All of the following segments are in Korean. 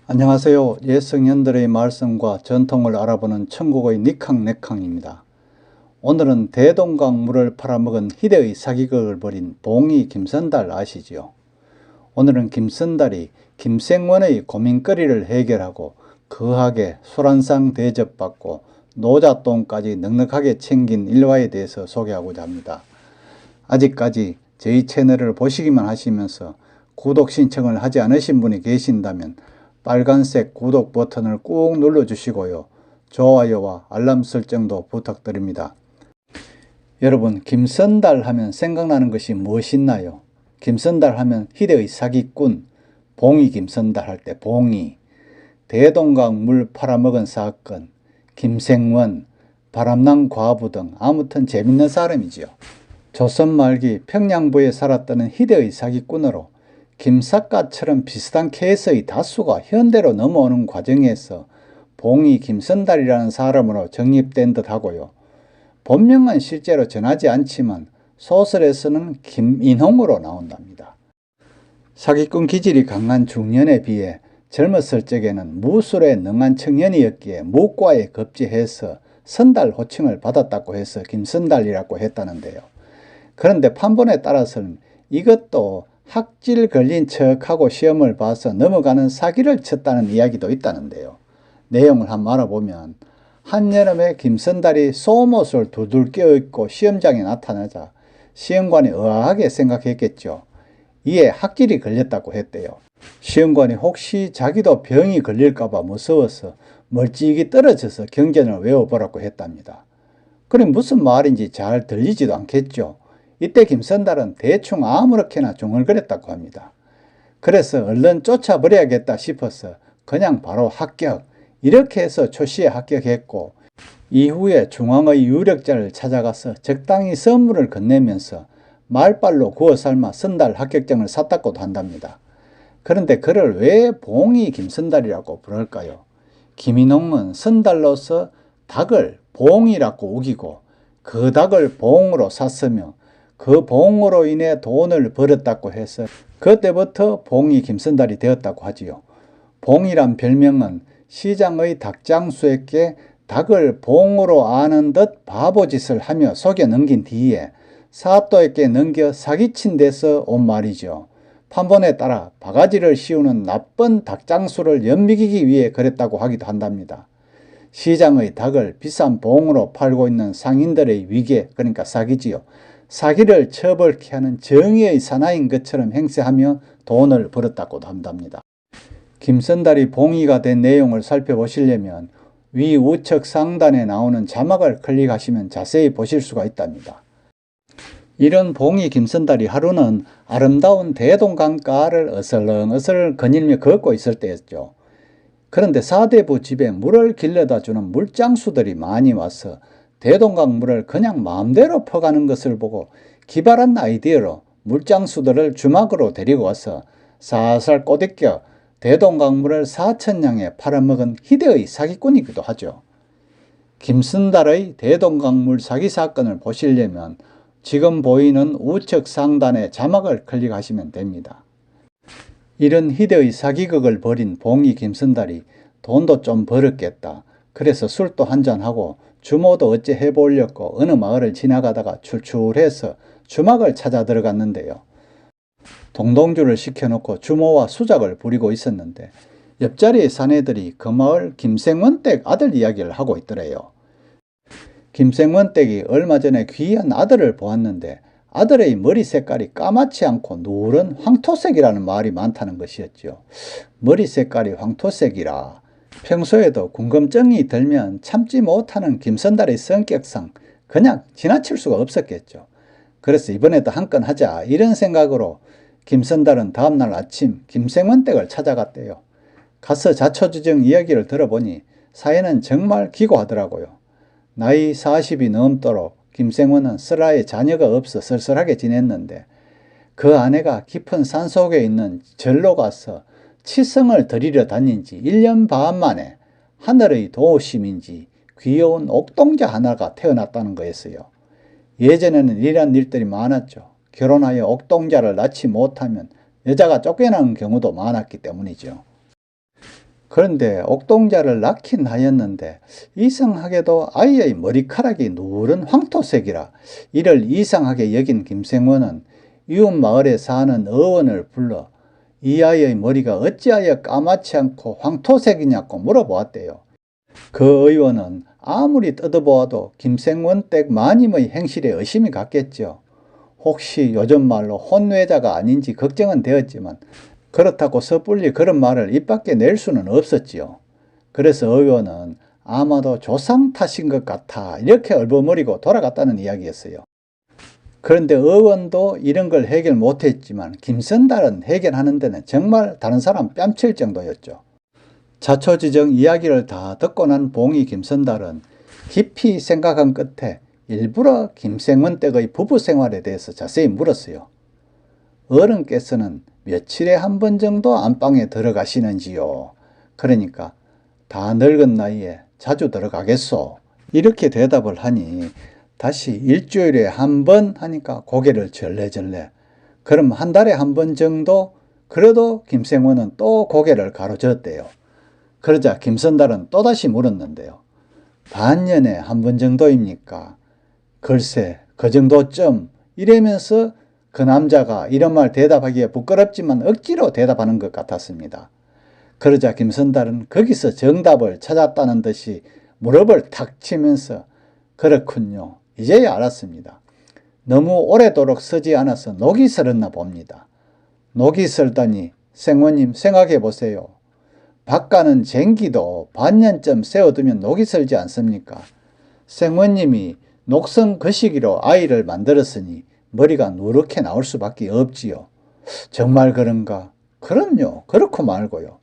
안녕하세요. 옛 성현들의 말씀과 전통을 알아보는 천국의 니캉네캉입니다. 오늘은 대동강 물을 팔아먹은 희대의 사기극을 벌인 봉이 김선달 아시지요? 오늘은 김선달이 김생원의 고민거리를 해결하고 거하게 술 한상 대접받고 노잣돈까지 넉넉하게 챙긴 일화에 대해서 소개하고자 합니다. 아직까지 저희 채널을 보시기만 하시면서 구독 신청을 하지 않으신 분이 계신다면 빨간색 구독 버튼을 꾹 눌러주시고요. 좋아요와 알람 설정도 부탁드립니다. 여러분, 김선달 하면 생각나는 것이 무엇이나요? 김선달 하면 희대의 사기꾼, 봉이 김선달 할 때 봉이, 대동강 물 팔아먹은 사건, 김생원, 바람난 과부 등 아무튼 재밌는 사람이지요. 조선 말기 평양부에 살았다는 희대의 사기꾼으로 김삿갓처럼 비슷한 케이스의 다수가 현대로 넘어오는 과정에서 봉이 김선달이라는 사람으로 정립된 듯 하고요. 본명은 실제로 전하지 않지만 소설에서는 김인홍으로 나온답니다. 사기꾼 기질이 강한 중년에 비해 젊었을 적에는 무술에 능한 청년이었기에 무과에 급제해서 선달 호칭을 받았다고 해서 김선달이라고 했다는데요. 그런데 판본에 따라서는 이것도 학질 걸린 척하고 시험을 봐서 넘어가는 사기를 쳤다는 이야기도 있다는데요. 내용을 한번 알아보면 한여름에 김선달이 속옷을 둘둘 껴입고 시험장에 나타나자 시험관이 의아하게 생각했겠죠. 이에 학질이 걸렸다고 했대요. 시험관이 혹시 자기도 병이 걸릴까봐 무서워서 멀찍이 떨어져서 경전을 외워보라고 했답니다. 그럼 무슨 말인지 잘 들리지도 않겠죠. 이때 김선달은 대충 아무렇게나 중얼거렸다고 합니다. 그래서 얼른 쫓아버려야겠다 싶어서 그냥 바로 합격, 이렇게 해서 초시에 합격했고 이후에 중앙의 유력자를 찾아가서 적당히 선물을 건네면서 말발로 구워 삶아 선달 합격증을 샀다고도 한답니다. 그런데 그를 왜 봉이 김선달이라고 부를까요? 김인홍은 선달로서 닭을 봉이라고 우기고 그 닭을 봉으로 샀으며 그 봉으로 인해 돈을 벌었다고 해서 그때부터 봉이 김선달이 되었다고 하지요. 봉이란 별명은 시장의 닭장수에게 닭을 봉으로 아는 듯 바보짓을 하며 속여 넘긴 뒤에 사또에게 넘겨 사기친 데서 온 말이죠. 판본에 따라 바가지를 씌우는 나쁜 닭장수를 엿먹이기 위해 그랬다고 하기도 한답니다. 시장의 닭을 비싼 봉으로 팔고 있는 상인들의 위계, 그러니까 사기지요. 사기를 처벌케 하는 정의의 사나이인 것처럼 행세하며 돈을 벌었다고도 한답니다. 김선달이 봉이가 된 내용을 살펴보시려면 위 우측 상단에 나오는 자막을 클릭하시면 자세히 보실 수가 있답니다. 이런 봉이 김선달이 하루는 아름다운 대동강가를 어슬렁어슬 거닐며 걷고 있을 때였죠. 그런데 사대부 집에 물을 길러다 주는 물장수들이 많이 와서 대동강 물을 그냥 마음대로 퍼가는 것을 보고 기발한 아이디어로 물장수들을 주막으로 데리고 와서 살살 꼬드겨 대동강 물을 4,000냥에 팔아먹은 희대의 사기꾼이기도 하죠. 김선달의 대동강 물 사기 사건을 보시려면 지금 보이는 우측 상단의 자막을 클릭하시면 됩니다. 이런 희대의 사기극을 벌인 봉이 김선달이 돈도 좀 벌었겠다. 그래서 술도 한잔하고 주모도 어째 해보려고 어느 마을을 지나가다가 출출해서 주막을 찾아 들어갔는데요. 동동주를 시켜놓고 주모와 수작을 부리고 있었는데 옆자리의 사내들이 그 마을 김생원댁 아들 이야기를 하고 있더래요. 김생원댁이 얼마 전에 귀한 아들을 보았는데 아들의 머리 색깔이 까맣지 않고 누런 황토색이라는 말이 많다는 것이었죠. 머리 색깔이 황토색이라 평소에도 궁금증이 들면 참지 못하는 김선달의 성격상 그냥 지나칠 수가 없었겠죠. 그래서 이번에도 한 건 하자 이런 생각으로 김선달은 다음날 아침 김생원 댁을 찾아갔대요. 가서 자초지종 이야기를 들어보니 사연은 정말 기고하더라고요. 나이 40이 넘도록 김생원은 슬하에 자녀가 없어 쓸쓸하게 지냈는데 그 아내가 깊은 산속에 있는 절로 가서 치성을 드리러 다닌 지 1년 반 만에 하늘의 도우심인지 귀여운 옥동자 하나가 태어났다는 거였어요. 예전에는 이런 일들이 많았죠. 결혼하여 옥동자를 낳지 못하면 여자가 쫓겨나는 경우도 많았기 때문이죠. 그런데 옥동자를 낳긴 하였는데 이상하게도 아이의 머리카락이 누런 황토색이라 이를 이상하게 여긴 김생원은 이웃 마을에 사는 어원을 불러 이 아이의 머리가 어찌하여 까맣지 않고 황토색이냐고 물어보았대요. 그 의원은 아무리 뜯어보아도 김생원 댁 마님의 행실에 의심이 갔겠죠. 혹시 요즘 말로 혼외자가 아닌지 걱정은 되었지만 그렇다고 섣불리 그런 말을 입 밖에 낼 수는 없었지요. 그래서 의원은 아마도 조상 탓인 것 같아 이렇게 얼버무리고 돌아갔다는 이야기였어요. 그런데 의원도 이런 걸 해결 못했지만 김선달은 해결하는 데는 정말 다른 사람 뺨칠 정도였죠. 자초지정 이야기를 다 듣고 난 봉이 김선달은 깊이 생각한 끝에 일부러 김생원 댁의 부부 생활에 대해서 자세히 물었어요. 어른께서는 며칠에 한 번 정도 안방에 들어가시는지요? 그러니까 다 늙은 나이에 자주 들어가겠소? 이렇게 대답을 하니 다시 일주일에 한 번 하니까 고개를 절레절레. 그럼 한 달에 한 번 정도? 그래도 김생원은 또 고개를 가로젓대요. 그러자 김선달은 또다시 물었는데요. 반년에 한 번 정도입니까? 글쎄 그 정도쯤 이러면서 그 남자가 이런 말 대답하기에 부끄럽지만 억지로 대답하는 것 같았습니다. 그러자 김선달은 거기서 정답을 찾았다는 듯이 무릎을 탁 치면서 그렇군요. 이제야 알았습니다. 너무 오래도록 쓰지 않아서 녹이 슬었나 봅니다. 녹이 슬다니 생원님 생각해 보세요. 밭가는 쟁기도 반년쯤 세워두면 녹이 슬지 않습니까? 생원님이 녹성 그 시기로 아이를 만들었으니 머리가 누렇게 나올 수밖에 없지요. 정말 그런가? 그럼요. 그렇고 말고요.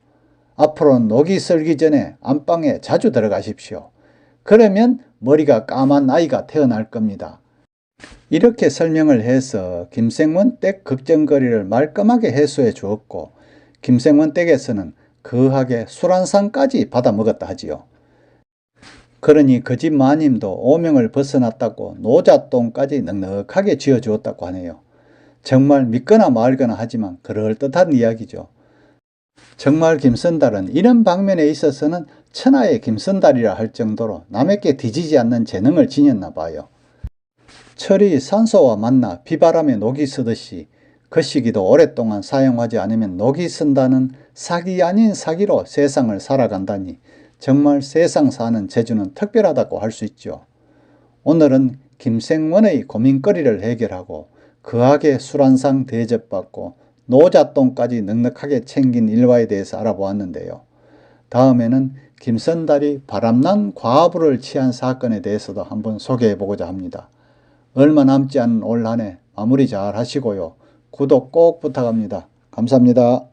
앞으로는 녹이 슬기 전에 안방에 자주 들어가십시오. 그러면 머리가 까만 아이가 태어날 겁니다. 이렇게 설명을 해서 김생원 댁 걱정거리를 말끔하게 해소해 주었고 김생원 댁에서는 거하게 술 한 상까지 받아 먹었다 하지요. 그러니 그 집 마님도 오명을 벗어났다고 노잣돈까지 넉넉하게 쥐어주었다고 하네요. 정말 믿거나 말거나 하지만 그럴듯한 이야기죠. 정말 김선달은 이런 방면에 있어서는 천하의 김선달이라 할 정도로 남에게 뒤지지 않는 재능을 지녔나 봐요. 철이 산소와 만나 비바람에 녹이 쓰듯이 그 시기도 오랫동안 사용하지 않으면 녹이 쓴다는 사기 아닌 사기로 세상을 살아간다니 정말 세상 사는 재주는 특별하다고 할 수 있죠. 오늘은 김생원의 고민거리를 해결하고 거하게 술 한 상 대접받고 노잣돈까지 넉넉하게 챙긴 일화에 대해서 알아보았는데요. 다음에는 김선달이 바람난 과부를 취한 사건에 대해서도 한번 소개해 보고자 합니다. 얼마 남지 않은 올 한 해 마무리 잘 하시고요. 구독 꼭 부탁합니다. 감사합니다.